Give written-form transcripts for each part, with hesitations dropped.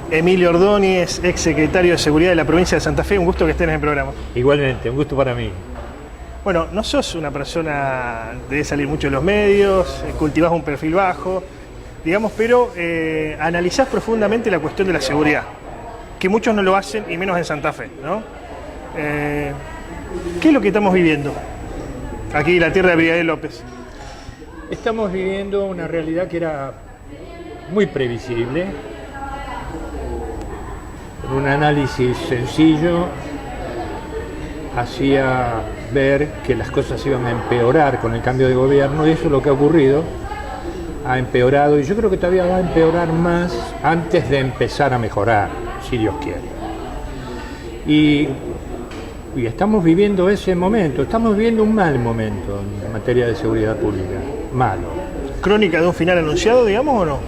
Emilio Ordóñez, ex secretario de Seguridad de la provincia de Santa Fe, un gusto que estés en el programa. Igualmente, un gusto para mí. Bueno, no sos una persona, debes salir mucho en los medios, cultivás un perfil bajo, digamos, pero analizás profundamente la cuestión de la seguridad, que muchos no lo hacen, y menos en Santa Fe, ¿no? ¿Qué es lo que estamos viviendo aquí en la tierra de Abigail López? Estamos viviendo una realidad que era muy previsible. Un análisis sencillo hacía ver que las cosas iban a empeorar con el cambio de gobierno, y eso es lo que ha ocurrido. Ha empeorado, y yo creo que todavía va a empeorar más antes de empezar a mejorar, si Dios quiere. Y estamos viviendo ese momento, estamos viviendo un mal momento en materia de seguridad pública, malo. ¿Crónica de un final anunciado, digamos, o no?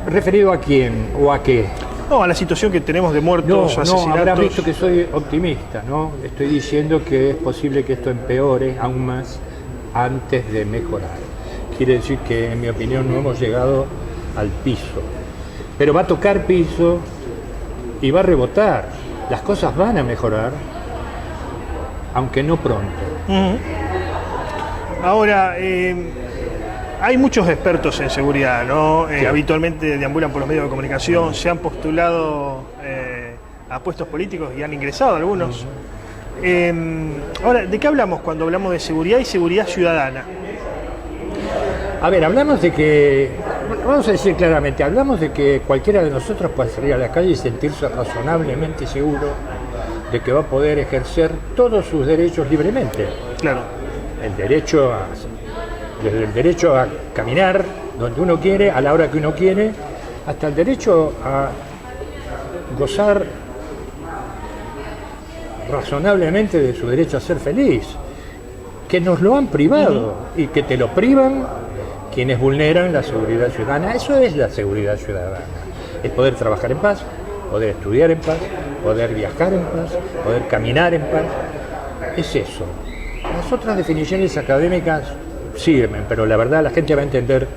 ¿Referido a quién o a qué? No, a la situación que tenemos de muertos, asesinatos. No, habrás visto que soy optimista, ¿no? Estoy diciendo que es posible que esto empeore aún más antes de mejorar. Quiere decir que, en mi opinión, no hemos llegado al piso. Pero va a tocar piso y va a rebotar. Las cosas van a mejorar, aunque no pronto. Ahora, hay muchos expertos en seguridad, ¿no? Sí. Habitualmente deambulan por los medios de comunicación, se han postulado a puestos políticos y han ingresado algunos. Ahora, ¿de qué hablamos cuando hablamos de seguridad y seguridad ciudadana? A ver, hablamos de que, vamos a decir claramente, hablamos de que cualquiera de nosotros puede salir a la calle y sentirse razonablemente seguro de que va a poder ejercer todos sus derechos libremente. Claro. Desde el derecho a caminar donde uno quiere, a la hora que uno quiere, hasta el derecho a gozar razonablemente de su derecho a ser feliz, que nos lo han privado y que te lo privan quienes vulneran la seguridad ciudadana. Eso es la seguridad ciudadana, es poder trabajar en paz, poder estudiar en paz, poder viajar en paz, poder caminar en paz. Es eso. Las otras definiciones académicas sirven, pero la verdad la gente va a entender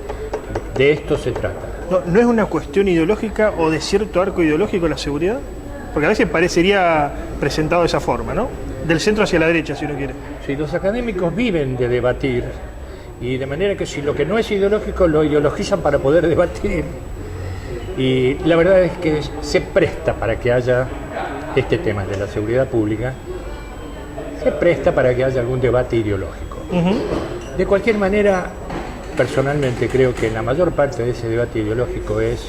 de esto se trata. ¿No es una cuestión ideológica o de cierto arco ideológico la seguridad? Porque a veces parecería presentado de esa forma, ¿no? Del centro hacia la derecha, si uno quiere. Sí, los académicos viven de debatir, y de manera que si lo que no es ideológico lo ideologizan para poder debatir. Y la verdad es que se presta para que haya este tema de la seguridad pública, se presta para que haya algún debate ideológico. De cualquier manera, personalmente creo que la mayor parte de ese debate ideológico es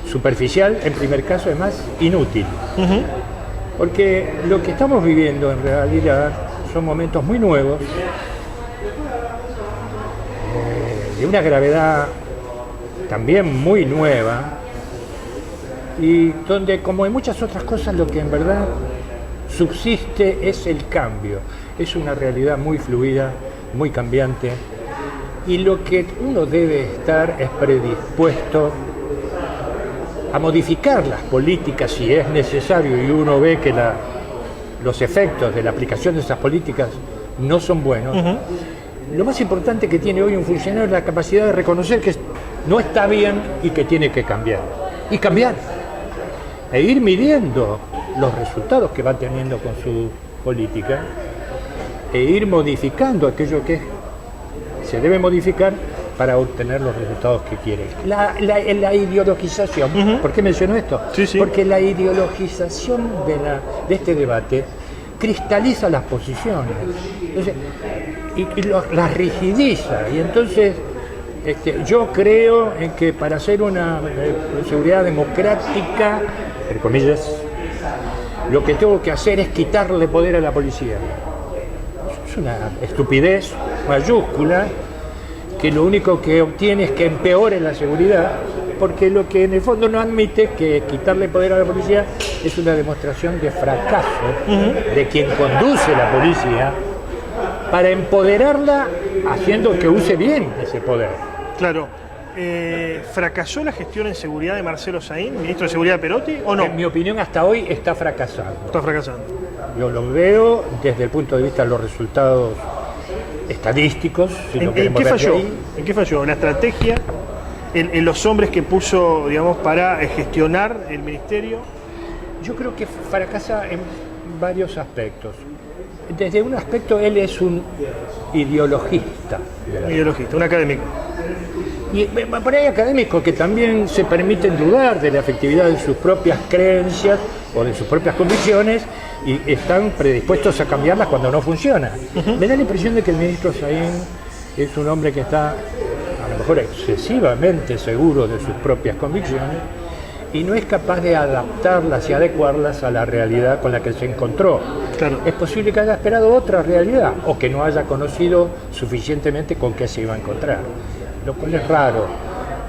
superficial, en primer caso, además inútil. Porque lo que estamos viviendo en realidad son momentos muy nuevos, de una gravedad también muy nueva, y donde, como en muchas otras cosas, lo que en verdad subsiste es el cambio. Es una realidad muy fluida, muy cambiante, y lo que uno debe estar es predispuesto a modificar las políticas si es necesario, y uno ve que los efectos de la aplicación de esas políticas no son buenos. Lo más importante que tiene hoy un funcionario es la capacidad de reconocer que no está bien y que tiene que cambiar. Y cambiar. E ir midiendo los resultados que va teniendo con su política, e ir modificando aquello que se debe modificar para obtener los resultados que quiere. La ideologización, ¿por qué menciono esto? Sí. Porque la ideologización de este debate cristaliza las posiciones. Entonces, y las rigidiza, y entonces yo creo en que para hacer una seguridad democrática, entre comillas, lo que tengo que hacer es quitarle poder a la policía. Es una estupidez mayúscula que lo único que obtiene es que empeore la seguridad, porque lo que en el fondo no admite que quitarle poder a la policía es una demostración de fracaso de quien conduce la policía para empoderarla haciendo que use bien ese poder. Claro. ¿Fracasó la gestión en seguridad de Marcelo Saín, ministro de Seguridad de Perotti, o no? En mi opinión, hasta hoy está fracasando. Está fracasando. Yo lo veo desde el punto de vista de los resultados estadísticos. Si ¿En qué falló? ¿En qué falló? ¿La estrategia? en los hombres que puso, digamos, para gestionar el ministerio? Yo creo que fracasa en varios aspectos. Desde un aspecto, él es un ideologista. Ideologista, un académico. Y por ahí académicos que también se permiten dudar de la efectividad de sus propias creencias o de sus propias convicciones y están predispuestos a cambiarlas cuando no funciona. Me da la impresión de que el ministro Saín es un hombre que está a lo mejor excesivamente seguro de sus propias convicciones y no es capaz de adaptarlas y adecuarlas a la realidad con la que se encontró. Claro. Es posible que haya esperado otra realidad o que no haya conocido suficientemente con qué se iba a encontrar. Lo cual es raro,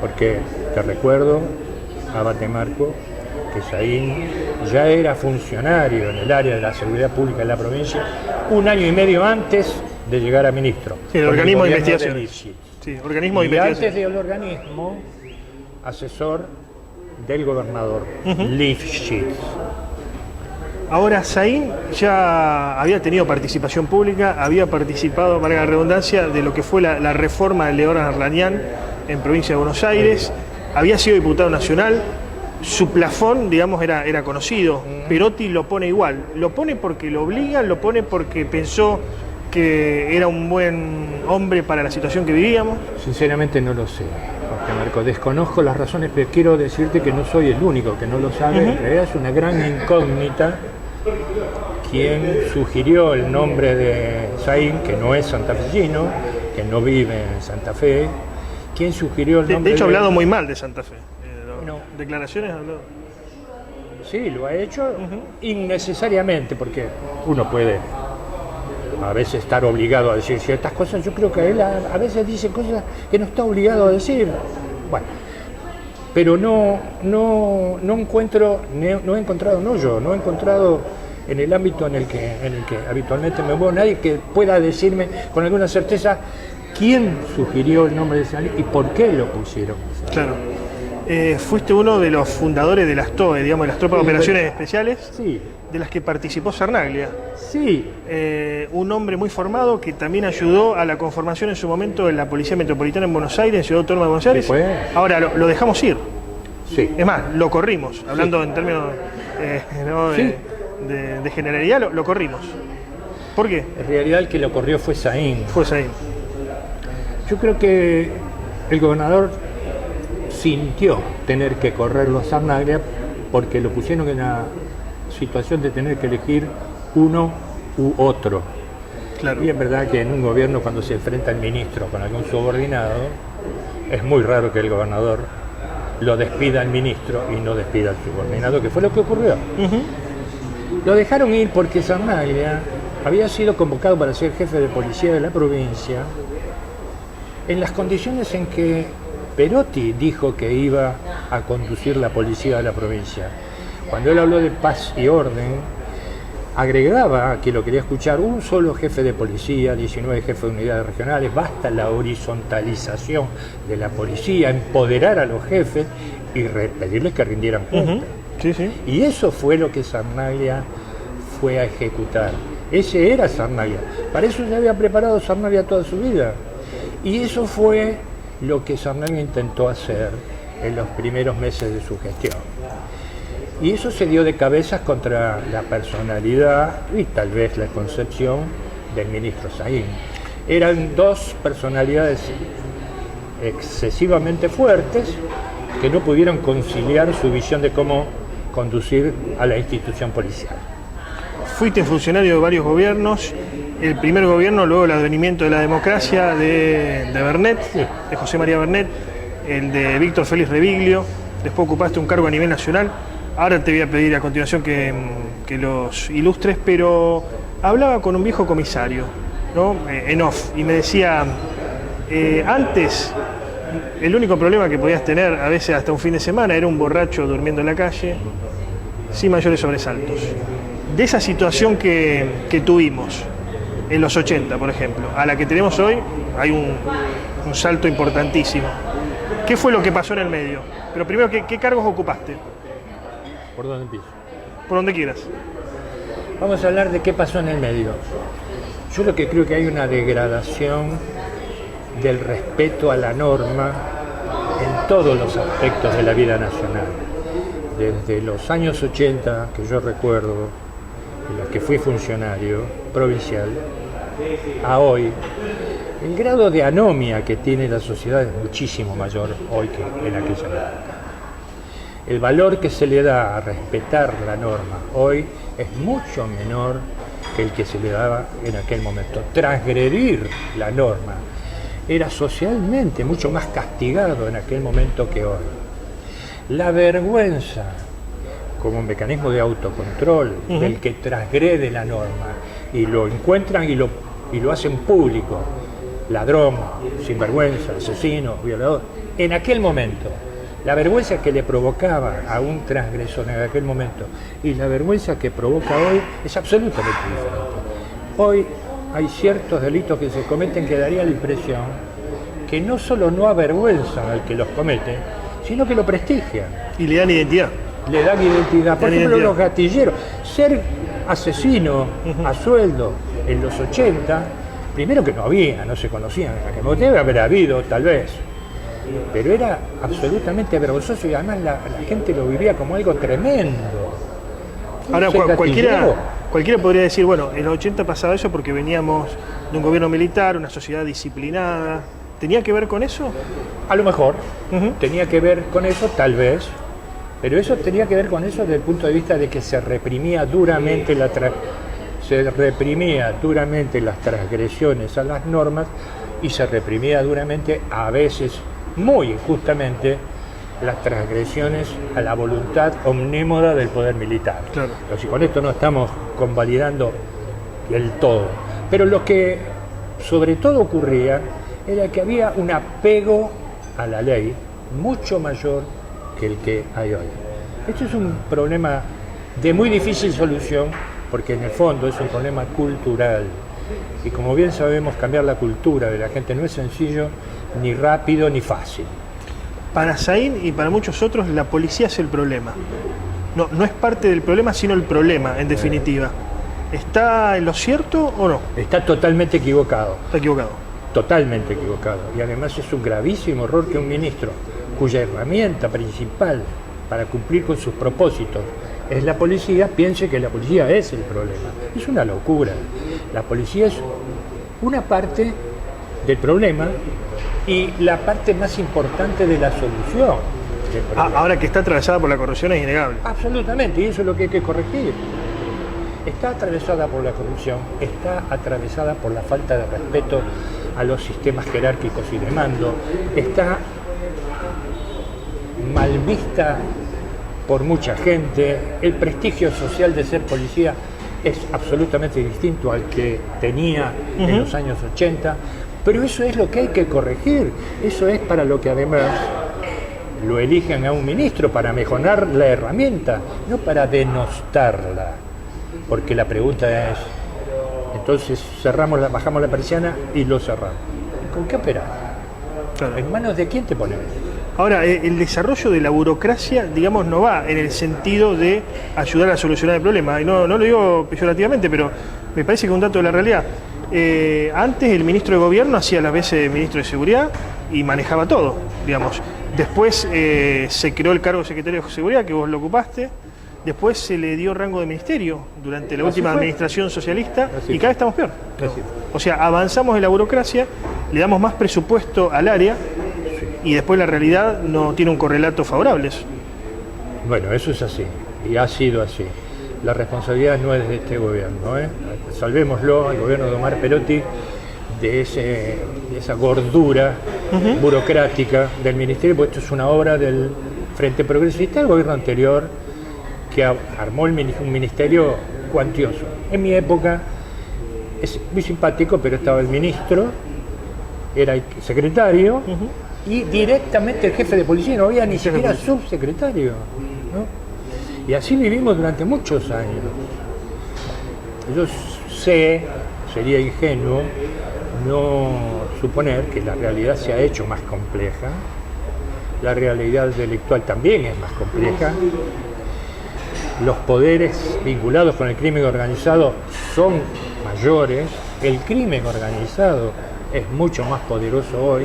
porque te recuerdo, Abate Marco, que Saín ya era funcionario en el área de la seguridad pública de la provincia 1 año y medio antes de llegar a ministro. Sí, el organismo de investigación. Sí, organismo de y investigación. antes del organismo, asesor del gobernador, Lifshitz. Ahora, Saín ya había tenido participación pública, había participado, para la redundancia, de lo que fue la reforma de León Arlanián en provincia de Buenos Aires, había sido diputado nacional, su plafón, digamos, era conocido. Perotti lo pone igual, lo pone porque lo obliga, lo pone porque pensó que era un buen hombre para la situación que vivíamos. Sinceramente no lo sé, Jorge Marco, desconozco las razones, pero quiero decirte que no soy el único que no lo sabe. En realidad es una gran incógnita quien sugirió el nombre de Saín, que no es santafesino, que no vive en Santa Fe, quien sugirió el nombre de hecho ha hablado muy mal de Santa Fe. No. Declaraciones ha hablado. Sí, lo ha hecho innecesariamente, porque uno puede a veces estar obligado a decir ciertas cosas. Yo creo que él a veces dice cosas que no está obligado a decir. Bueno, pero no he encontrado en el ámbito en el que habitualmente me muevo nadie que pueda decirme con alguna certeza quién sugirió el nombre de Saín y por qué lo pusieron. Claro. Fuiste uno de los fundadores de las TOE, digamos, de las Tropas de Operaciones Especiales, sí, de las que participó Sarnaglia. Sí. Un hombre muy formado que también ayudó a la conformación en su momento de la Policía Metropolitana en Buenos Aires, en Ciudad Autónoma de Buenos Aires. Sí, pues. Ahora lo dejamos ir. Sí. Es más, lo corrimos, hablando en términos ¿no? Sí. de generalidad, lo corrimos. ¿Por qué? En realidad el que lo corrió fue Saín. Fue Saín. Yo creo que el gobernador sintió tener que correrlo a Sarnaglia porque lo pusieron en la situación de tener que elegir uno u otro. Claro. Y es verdad que en un gobierno, cuando se enfrenta el ministro con algún subordinado, es muy raro que el gobernador lo despida al ministro y no despida al subordinado, que fue lo que ocurrió. Lo dejaron ir porque Sarnaglia había sido convocado para ser jefe de policía de la provincia en las condiciones en que Perotti dijo que iba a conducir la policía de la provincia. Cuando él habló de paz y orden, agregaba que lo quería escuchar un solo jefe de policía, 19 jefes de unidades regionales, basta la horizontalización de la policía, empoderar a los jefes y pedirles que rindieran cuentas. Sí, sí. Y eso fue lo que Sarnaglia fue a ejecutar. Ese era Sarnaglia. Para eso se había preparado Sarnaglia toda su vida. Y eso fue lo que Sarnaglia intentó hacer en los primeros meses de su gestión. Y eso se dio de cabezas contra la personalidad y tal vez la concepción del ministro Saín. Eran dos personalidades excesivamente fuertes que no pudieron conciliar su visión de cómo conducir a la institución policial. Fuiste funcionario de varios gobiernos. El primer gobierno, luego el advenimiento de la democracia de Bernet, Sí. de José María Bernet, el de Víctor Félix Reviglio, después ocupaste un cargo a nivel nacional. Ahora te voy a pedir a continuación que los ilustres, pero hablaba con un viejo comisario, ¿no? En off, y me decía, antes el único problema que podías tener, a veces hasta un fin de semana, era un borracho durmiendo en la calle, sin mayores sobresaltos. De esa situación que tuvimos en los 80, por ejemplo, a la que tenemos hoy, hay un salto importantísimo. ¿Qué fue lo que pasó en el medio? Pero primero, ¿qué cargos ocupaste? ¿Por dónde empiezo? Por donde quieras. Vamos a hablar de qué pasó en el medio. Yo lo que creo que hay una degradación del respeto a la norma en todos los aspectos de la vida nacional. Desde los años 80, que yo recuerdo, en los que fui funcionario provincial, a hoy, el grado de anomia que tiene la sociedad es muchísimo mayor hoy que en aquella época. El valor que se le da a respetar la norma hoy es mucho menor que el que se le daba en aquel momento. Transgredir la norma era socialmente mucho más castigado en aquel momento que hoy. La vergüenza como un mecanismo de autocontrol del que transgrede la norma y lo encuentran y lo hacen público, ladrón, sinvergüenza, asesino, violador, en aquel momento, la vergüenza que le provocaba a un transgresor en aquel momento y la vergüenza que provoca hoy es absolutamente diferente. Hoy hay ciertos delitos que se cometen que daría la impresión que no solo no avergüenzan al que los comete, sino que lo prestigian. Y le dan identidad. Le dan identidad. Por ejemplo, los gatilleros. Ser asesino a sueldo en los 80, primero que no se conocían, debe haber habido tal vez, pero era absolutamente vergonzoso y además la gente lo vivía como algo tremendo. Ahora, cualquiera podría decir, bueno, en los 80 pasaba eso porque veníamos de un gobierno militar, una sociedad disciplinada. ¿Tenía que ver con eso? A lo mejor, tenía que ver con eso, tal vez, pero eso tenía que ver con eso desde el punto de vista de que se reprimía duramente las transgresiones a las normas y se reprimía duramente, a veces muy injustamente, las transgresiones a la voluntad omnímoda del poder militar. Claro. Pero si con esto no estamos convalidando del todo. Pero lo que sobre todo ocurría era que había un apego a la ley mucho mayor que el que hay hoy. Esto es un problema de muy difícil solución porque en el fondo es un problema cultural y como bien sabemos cambiar la cultura de la gente no es sencillo, ni rápido, ni fácil. Para Saín y para muchos otros la policía es el problema. No es parte del problema, sino el problema, en definitiva. ¿Está en lo cierto o no? Está totalmente equivocado. Está equivocado. Totalmente equivocado. Y además es un gravísimo error que un ministro, cuya herramienta principal para cumplir con sus propósitos es la policía, piense que la policía es el problema. Es una locura. La policía es una parte del problema y la parte más importante de la solución del problema. Ahora que está atravesada por la corrupción es innegable. Absolutamente, y eso es lo que hay que corregir. Está atravesada por la corrupción, está atravesada por la falta de respeto a los sistemas jerárquicos y de mando, está mal vista por mucha gente, el prestigio social de ser policía es absolutamente distinto al que tenía en los años 80, pero eso es lo que hay que corregir, eso es para lo que además lo eligen a un ministro, para mejorar la herramienta, no para denostarla, porque la pregunta es, entonces bajamos la persiana y lo cerramos. ¿Con qué operar? Claro. ¿En manos de quién te pones? Ahora, el desarrollo de la burocracia, digamos, no va en el sentido de ayudar a solucionar el problema. Y no lo digo peyorativamente, pero me parece que es un dato de la realidad. Antes el ministro de Gobierno hacía las veces de ministro de Seguridad y manejaba todo, digamos. Después se creó el cargo de secretario de Seguridad, que vos lo ocupaste. Después se le dio rango de ministerio durante la última administración socialista y cada vez estamos peor. O sea, avanzamos en la burocracia, le damos más presupuesto al área y después la realidad no tiene un correlato favorable. Bueno, eso es así y ha sido así. La responsabilidad no es de este gobierno, ¿eh? Salvémoslo al gobierno de Omar Perotti de esa gordura burocrática del ministerio, porque esto es una obra del Frente Progresista del gobierno anterior, que armó un ministerio cuantioso. En mi época es muy simpático, pero estaba el ministro, era el secretario y directamente el jefe de policía, no había ni siquiera subsecretario, ¿no? Y así vivimos durante muchos años. Yo sé, sería ingenuo no suponer que la realidad se ha hecho más compleja, la realidad delictual también es más compleja. Los poderes vinculados con el crimen organizado son mayores, el crimen organizado es mucho más poderoso hoy.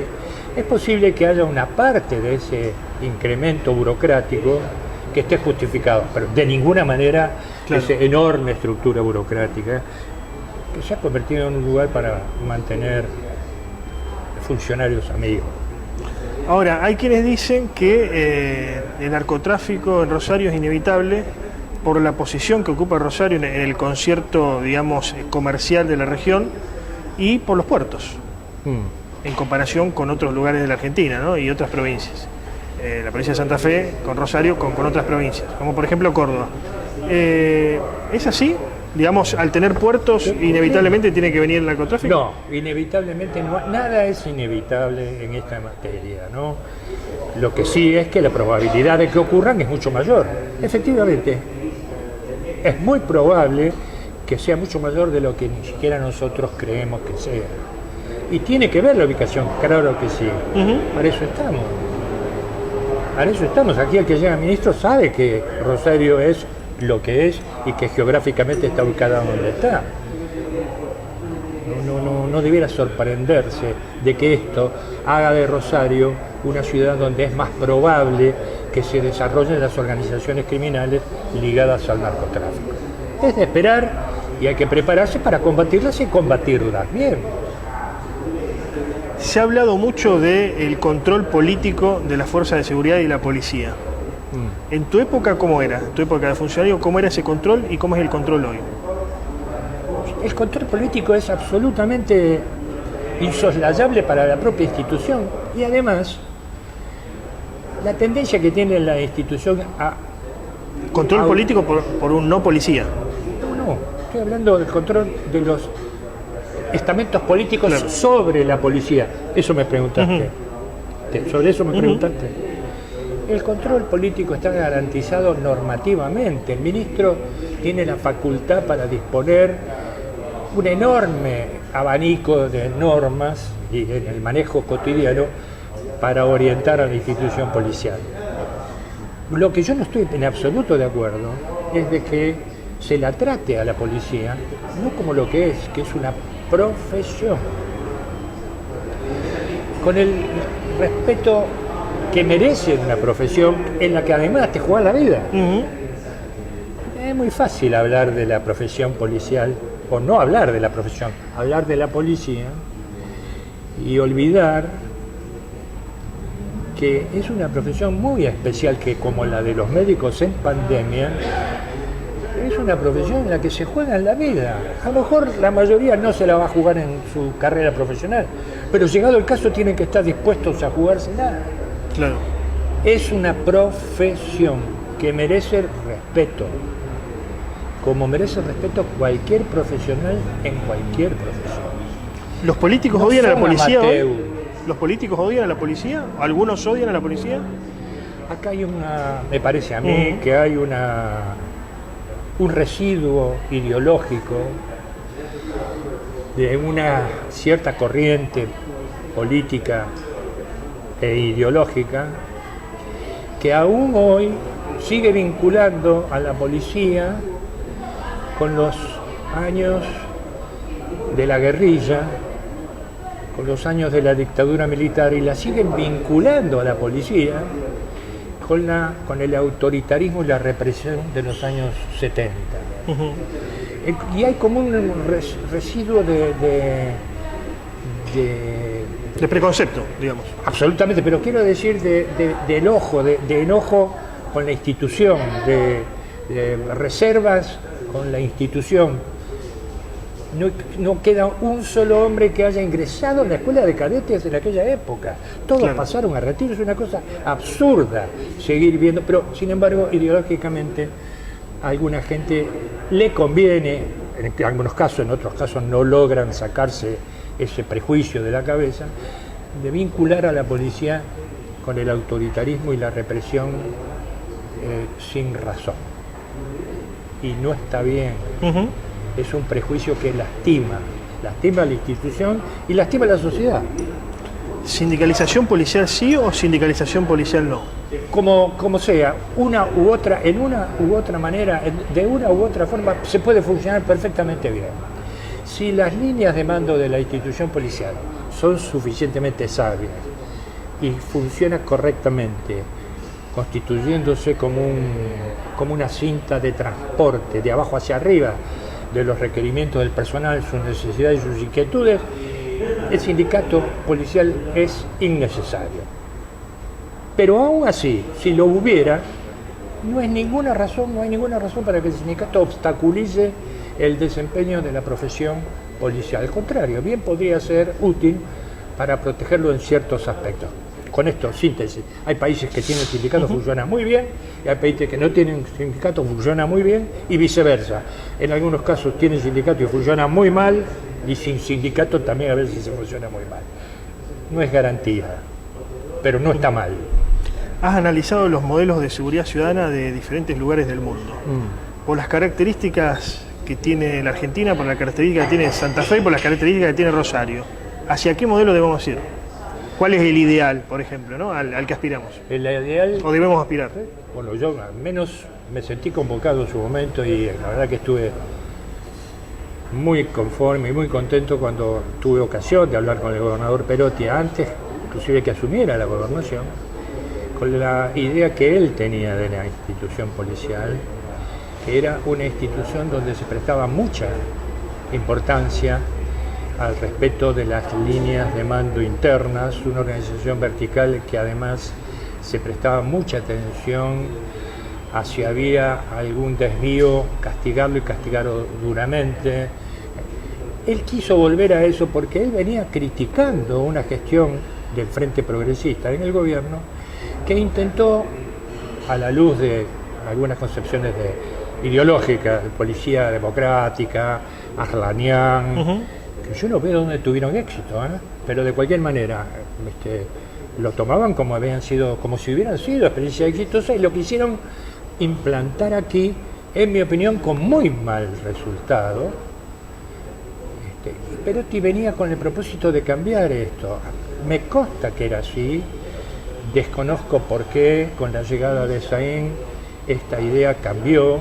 es posible que haya una parte de ese incremento burocrático que esté justificado, pero de ninguna manera esa enorme estructura burocrática que se ha convertido en un lugar para mantener funcionarios amigos. Ahora, hay quienes dicen que el narcotráfico en Rosario es inevitable por la posición que ocupa Rosario en el concierto, digamos, comercial de la región y por los puertos, en comparación con otros lugares de la Argentina, ¿no? Y otras provincias. La provincia de Santa Fe con Rosario con otras provincias, como por ejemplo Córdoba. ¿Es así? Digamos, al tener puertos, inevitablemente tiene que venir el narcotráfico. No, inevitablemente no, nada es inevitable en esta materia, ¿no? Lo que sí es que la probabilidad de que ocurran es mucho mayor. Efectivamente, es muy probable que sea mucho mayor de lo que ni siquiera nosotros creemos que sea. Y tiene que ver la ubicación, claro que sí. Para eso estamos. Para eso estamos. Aquí el que llega ministro sabe que Rosario es lo que es y que geográficamente está ubicada donde está. No debiera sorprenderse de que esto haga de Rosario una ciudad donde es más probable que se desarrollen las organizaciones criminales ligadas al narcotráfico. Es de esperar y hay que prepararse para combatirlas y combatirlas bien. Se ha hablado mucho del control político de las fuerzas de seguridad y la policía. En tu época, ¿cómo era? En tu época de funcionario, ¿cómo era ese control y cómo es el control hoy? El control político es absolutamente insoslayable para la propia institución y además la tendencia que tiene la institución a... Control político por un no policía. No, estoy hablando del control de los estamentos políticos sobre la policía. Eso me preguntaste. Sobre eso me preguntaste. El control político está garantizado normativamente. El ministro tiene la facultad para disponer un enorme abanico de normas y en el manejo cotidiano para orientar a la institución policial. Lo que yo no estoy en absoluto de acuerdo es de que se la trate a la policía no como lo que es una profesión, con el respeto que merece una profesión en la que además te juegas la vida. Es muy fácil hablar de la profesión policial, o no hablar de la profesión, hablar de la policía y olvidar que es una profesión muy especial, que como la de los médicos en pandemia, es una profesión en la que se juegan la vida. A lo mejor la mayoría no se la va a jugar en su carrera profesional, pero llegado el caso tienen que estar dispuestos a jugársela. Claro. Es una profesión que merece respeto, como merece respeto cualquier profesional en cualquier profesión. ¿Los políticos odian a la policía hoy? ¿Los políticos odian a la policía? ¿Algunos odian a la policía? Acá hay me parece a mí que hay un residuo ideológico de una cierta corriente política e ideológica que aún hoy sigue vinculando a la policía con los años de la guerrilla, con los años de la dictadura militar, y la siguen vinculando a la policía con el autoritarismo y la represión de los años 70. Y hay como un residuo de preconcepto, digamos. Absolutamente, pero quiero decir de enojo con la institución, de reservas con la institución. No queda un solo hombre que haya ingresado en la escuela de cadetes en aquella época. Todos pasaron a retiro, es una cosa absurda seguir viendo, pero sin embargo ideológicamente a alguna gente le conviene, en algunos casos, en otros casos no logran sacarse ese prejuicio de la cabeza, de vincular a la policía con el autoritarismo y la represión sin razón. Y no está bien. Es un prejuicio que lastima a la institución y lastima a la sociedad. ¿Sindicalización policial sí o sindicalización policial no? Como sea, una u otra, en una u otra manera, de una u otra forma, se puede funcionar perfectamente bien. Si las líneas de mando de la institución policial son suficientemente sabias y funciona correctamente, constituyéndose como una cinta de transporte de abajo hacia arriba de los requerimientos del personal, sus necesidades y sus inquietudes, el sindicato policial es innecesario. Pero aún así, si lo hubiera, no hay ninguna razón para que el sindicato obstaculice el desempeño de la profesión policial. Al contrario, bien podría ser útil para protegerlo en ciertos aspectos. Con esto, síntesis, hay países que tienen sindicatos que funcionan muy bien, y hay países que no tienen sindicatos que funcionan muy bien, y viceversa. En algunos casos tienen sindicatos y funcionan muy mal, y sin sindicato también a veces se funciona muy mal. No es garantía, pero no está mal. Has analizado los modelos de seguridad ciudadana de diferentes lugares del mundo. Por las características que tiene la Argentina, por las características que tiene Santa Fe y por las características que tiene Rosario. ¿Hacia qué modelo debemos ir? ¿Cuál es el ideal, por ejemplo, ¿no? al que aspiramos? El ideal... ¿O debemos aspirar? Bueno, yo al menos me sentí convocado en su momento y la verdad que estuve muy conforme y muy contento cuando tuve ocasión de hablar con el gobernador Perotti antes, inclusive que asumiera la gobernación, con la idea que él tenía de la institución policial, que era una institución donde se prestaba mucha importancia al respeto de las líneas de mando internas, una organización vertical que además se prestaba mucha atención a si había algún desvío, castigarlo y castigarlo duramente. Él quiso volver a eso porque él venía criticando una gestión del Frente Progresista en el gobierno que intentó, a la luz de algunas concepciones ideológicas, de policía democrática, Arlanian, que yo no veo dónde tuvieron éxito, pero de cualquier manera lo tomaban como si hubieran sido experiencias exitosas y lo quisieron implantar aquí, en mi opinión, con muy mal resultado. Perotti venía con el propósito de cambiar esto. Me consta que era así, desconozco por qué con la llegada de Saín esta idea cambió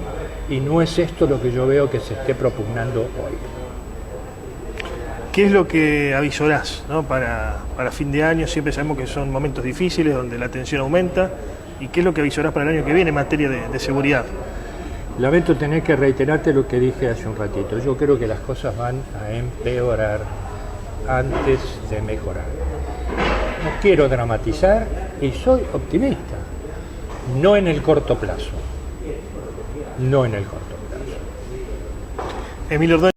y no es esto lo que yo veo que se esté propugnando hoy. ¿Qué es lo que avisorás, ¿no? para fin de año? Siempre sabemos que son momentos difíciles donde la tensión aumenta. ¿Y qué es lo que avisorás para el año que viene en materia de seguridad? Lamento tener que reiterarte lo que dije hace un ratito. Yo creo que las cosas van a empeorar antes de mejorar. No quiero dramatizar y soy optimista. No en el corto plazo. No en el corto plazo. Emilio Ordóñez.